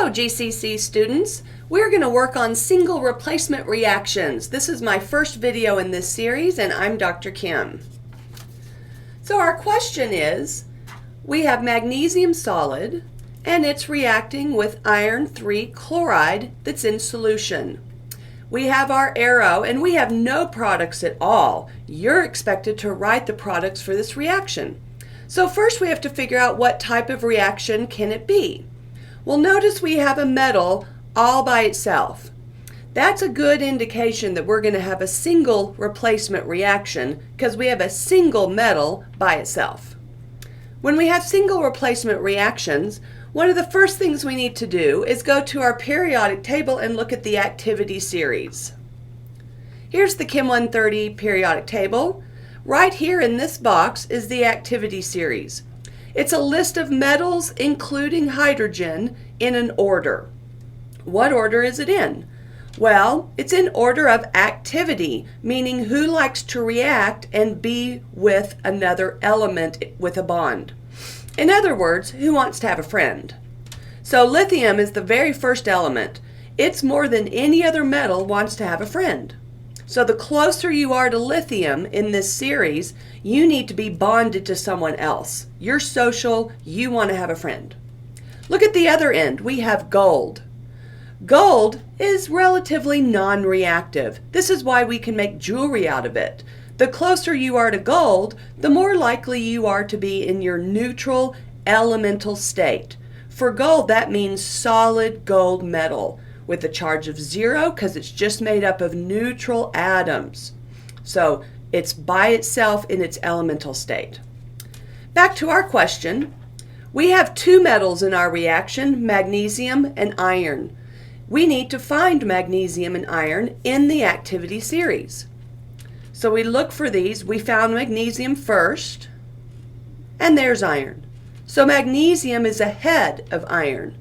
Hello GCC students. We're going to work on single replacement reactions. This is my first video in this series and I'm Dr. Kim. So our question is, we have magnesium solid and it's reacting with iron 3 chloride that's in solution. We have our arrow and we have no products at all. You're expected to write the products for this reaction. So first we have to figure out what type of reaction can it be. Well, notice we have a metal all by itself. That's a good indication that we're going to have a single replacement reaction because we have a single metal by itself. When we have single replacement reactions, one of the first things we need to do is go to our periodic table and look at the activity series. Here's the Chem 130 periodic table. Right here in this box is the activity series. It's a list of metals, including hydrogen, in an order. What order is it in? Well, it's in order of activity, meaning who likes to react and be with another element with a bond. In other words, who wants to have a friend? So lithium is the very first element. It's more than any other metal wants to have a friend. So the closer you are to lithium in this series, you need to be bonded to someone else. You're social, you want to have a friend. Look at the other end, we have gold. Gold is relatively non-reactive. This is why we can make jewelry out of it. The closer you are to gold, the more likely you are to be in your neutral elemental state. For gold, that means solid gold metal with a charge of 0 because it's just made up of neutral atoms. So it's by itself in its elemental state. Back to our question. We have two metals in our reaction, magnesium and iron. We need to find magnesium and iron in the activity series. So we look for these. We found magnesium first, and there's iron. So magnesium is ahead of iron.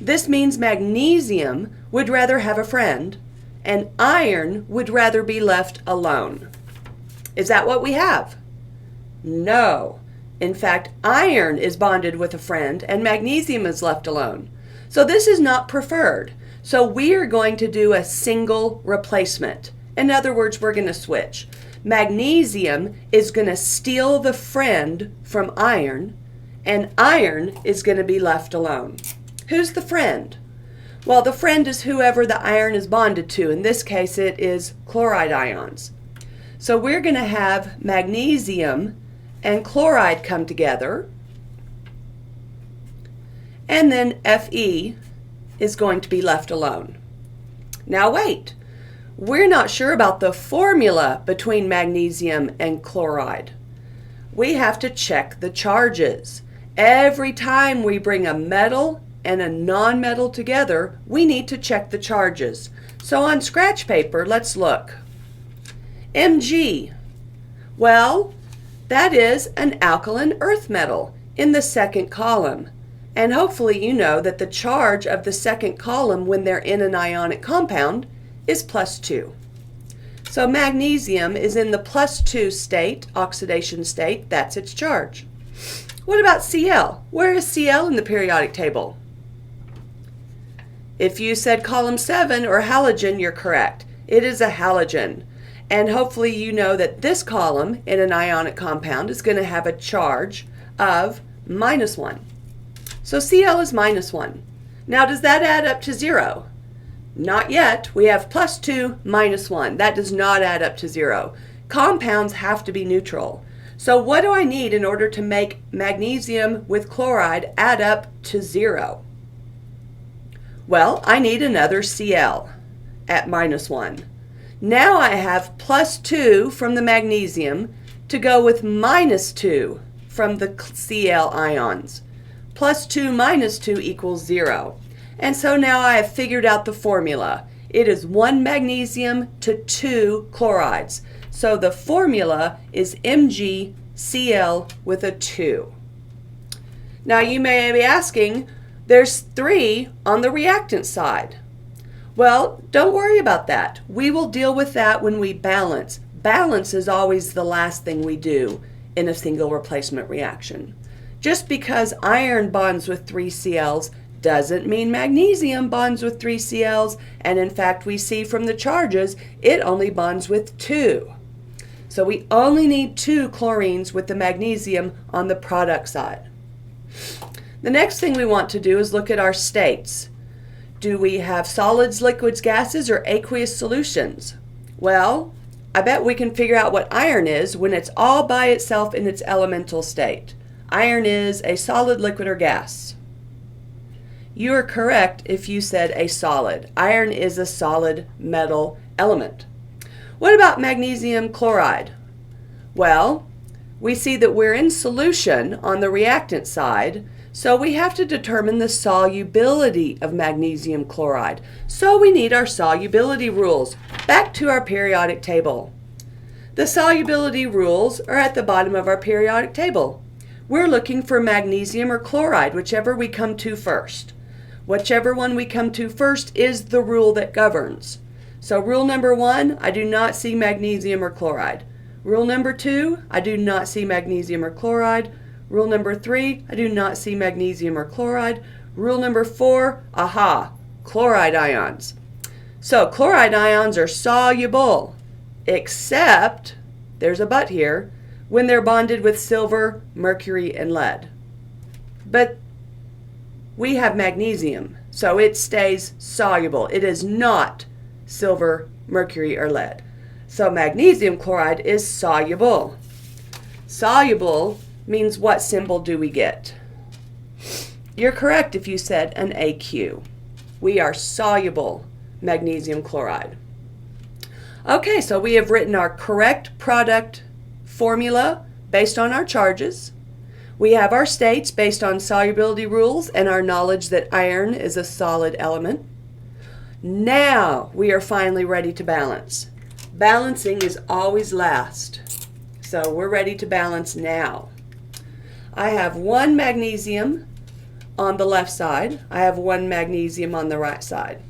This means magnesium would rather have a friend, and iron would rather be left alone. Is that what we have? No. In fact, iron is bonded with a friend, and magnesium is left alone. So this is not preferred. So we are going to do a single replacement. In other words, we're going to switch. Magnesium is going to steal the friend from iron, and iron is going to be left alone. Who's the friend? Well, the friend is whoever the iron is bonded to. In this case, it is chloride ions. So we're going to have magnesium and chloride come together, and then Fe is going to be left alone. Now wait, we're not sure about the formula between magnesium and chloride. We have to check the charges. Every time we bring a metal and a non-metal together, we need to check the charges. So on scratch paper, let's look. Mg, well, that is an alkaline earth metal in the second column. And hopefully you know that the charge of the second column when they're in an ionic compound is +2. So magnesium is in the +2 state, oxidation state, that's its charge. What about Cl? Where is Cl in the periodic table? If you said column 7 or halogen, you're correct. It is a halogen. And hopefully you know that this column in an ionic compound is going to have a charge of -1. So Cl is -1. Now does that add up to 0? Not yet. We have +2 -1. That does not add up to 0. Compounds have to be neutral. So what do I need in order to make magnesium with chloride add up to 0? Well, I need another Cl at -1. Now I have +2 from the magnesium to go with -2 from the Cl ions. +2 -2 equals 0. And so now I have figured out the formula. It is 1 magnesium to 2 chlorides. So the formula is MgCl with a 2. Now you may be asking, there's 3 on the reactant side. Well, don't worry about that. We will deal with that when we balance. Balance is always the last thing we do in a single replacement reaction. Just because iron bonds with 3 Cl's doesn't mean magnesium bonds with 3 Cls, and in fact we see from the charges it only bonds with 2. So we only need 2 chlorines with the magnesium on the product side. The next thing we want to do is look at our states. Do we have solids, liquids, gases, or aqueous solutions? Well, I bet we can figure out what iron is when it's all by itself in its elemental state. Iron is a solid, liquid, or gas. You are correct if you said a solid. Iron is a solid metal element. What about magnesium chloride? Well, we see that we're in solution on the reactant side, so we have to determine the solubility of magnesium chloride. So we need our solubility rules. Back to our periodic table. The solubility rules are at the bottom of our periodic table. We're looking for magnesium or chloride, whichever we come to first. Whichever one we come to first is the rule that governs. So rule number 1, I do not see magnesium or chloride. Rule number 2, I do not see magnesium or chloride. Rule number 3, I do not see magnesium or chloride. Rule number 4, aha, chloride ions. So chloride ions are soluble, except, there's a but here, when they're bonded with silver, mercury, and lead. But we have magnesium, so it stays soluble. It is not silver, mercury, or lead. So magnesium chloride is soluble. Soluble means what symbol do we get? You're correct if you said an AQ. We are soluble magnesium chloride. Okay, so we have written our correct product formula based on our charges. We have our states based on solubility rules and our knowledge that iron is a solid element. Now we are finally ready to balance. Balancing is always last. So we're ready to balance now. I have 1 magnesium on the left side. I have 1 magnesium on the right side.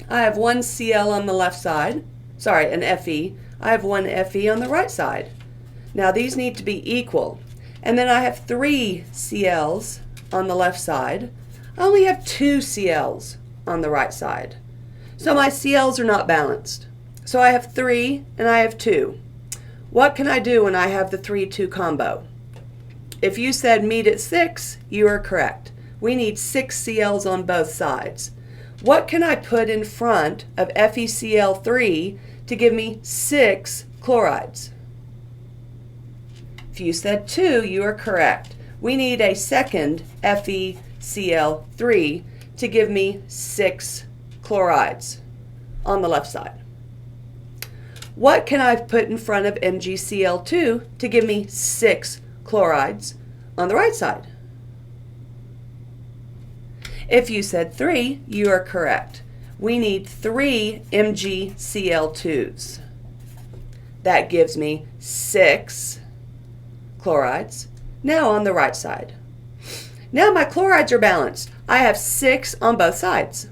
I have 1 Cl on the left side. Sorry, an Fe. I have 1 Fe on the right side. Now these need to be equal. And then I have 3 Cls on the left side. I only have 2 Cls on the right side. So my Cls are not balanced. So I have 3 and I have 2. What can I do when I have the 3-2 combo? If you said meet at 6, you are correct. We need 6 Cls on both sides. What can I put in front of FeCl3 to give me 6 chlorides? If you said 2, you are correct. We need a second FeCl3 to give me 6 chlorides on the left side. What can I put in front of MgCl2 to give me 6 chlorides on the right side? If you said 3, you are correct. We need 3 MgCl2s. That gives me 6 chlorides. Now on the right side. Now my chlorides are balanced. I have 6 on both sides.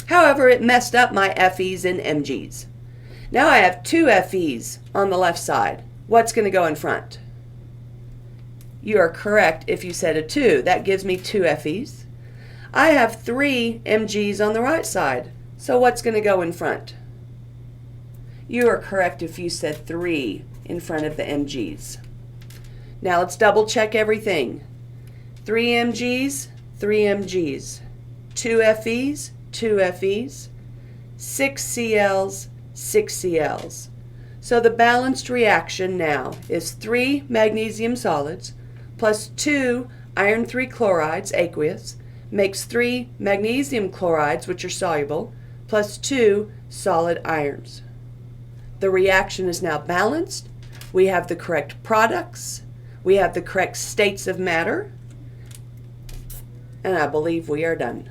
However, it messed up my Fe's and Mg's. Now I have 2 Fe's on the left side. What's going to go in front? You are correct if you said a 2. That gives me 2 Fe's. I have 3 Mg's on the right side. So what's going to go in front? You are correct if you said 3 in front of the Mg's. Now let's double check everything. 3 Mg's, 3 Mg's. 2 Fe's, 2 Fe's. 6 Cl's, 6 Cl's. So the balanced reaction now is 3 magnesium solids plus 2 iron 3 chlorides, aqueous, makes 3 magnesium chlorides, which are soluble, plus 2 solid irons. The reaction is now balanced. We have the correct products. We have the correct states of matter. And I believe we are done.